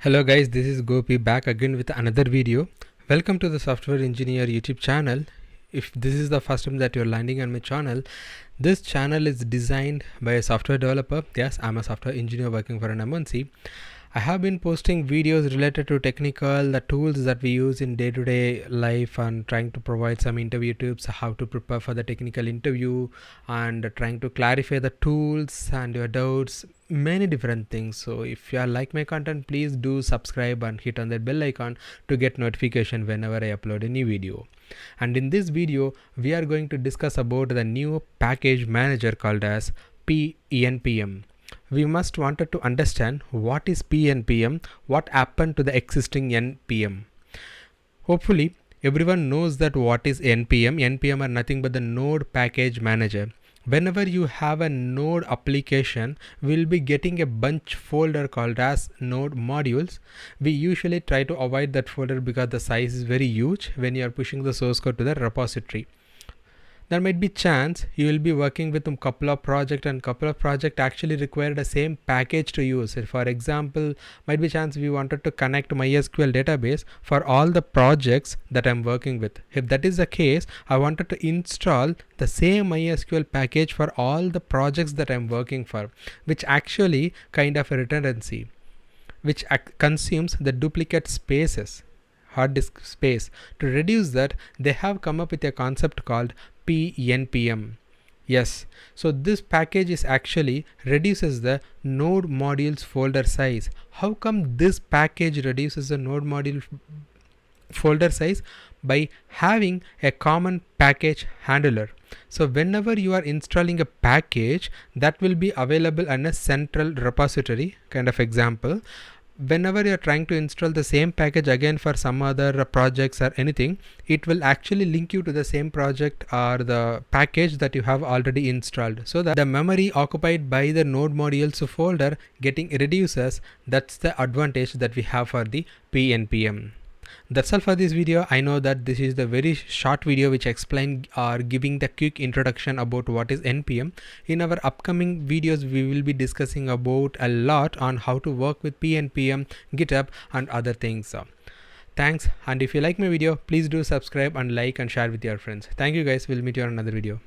Hello guys, this is Gopi back again with another video. Welcome to the Software Engineer YouTube channel. If this is the first time that you're landing on my channel, this channel is designed by a software developer. Yes, I'm a software engineer working for an MNC. I have been posting videos related to technical, the tools that we use in day-to-day life, and trying to provide some interview tips, how to prepare for the technical interview, and trying to clarify the tools and your doubts, many different things. So if you like my content, please do subscribe and hit on that bell icon to get notification whenever I upload a new video. And in this video, we are going to discuss about the new package manager called as Npm. We must wanted to understand what is Npm, what happened to the existing Npm. Hopefully everyone knows that what is Npm. Npm are nothing but the node package manager. Whenever you have a node application, we'll be getting a bunch folder called as node modules. We usually try to avoid that folder because the size is very huge when you are pushing the source code to the repository. There might be chance you will be working with a couple of projects, and couple of projects actually require the same package to use. For example, might be chance we wanted to connect MySQL database for all the projects that I'm working with. If that is the case, I wanted to install the same MySQL package for all the projects that I'm working for, which actually kind of a redundancy, which consumes the duplicate spaces, hard disk space. To reduce that, they have come up with a concept called Npm. Yes, so this package is actually reduces the node modules folder size. How come this package reduces the node module folder size? By having a common package handler. So whenever you are installing a package, that will be available in a central repository kind of example. Whenever you're trying to install the same package again for some other projects or anything, it will actually link you to the same project or the package that you have already installed, so that the memory occupied by the node modules folder getting reduces. That's the advantage that we have for the Npm. That's all for this video. I know that this is the very short video which explain or giving the quick introduction about what is Npm. In our upcoming videos, we will be discussing about a lot on how to work with Npm, GitHub and other things. Thanks, and if you like my video, please do subscribe and like and share with your friends. Thank you guys. We'll meet you on another video.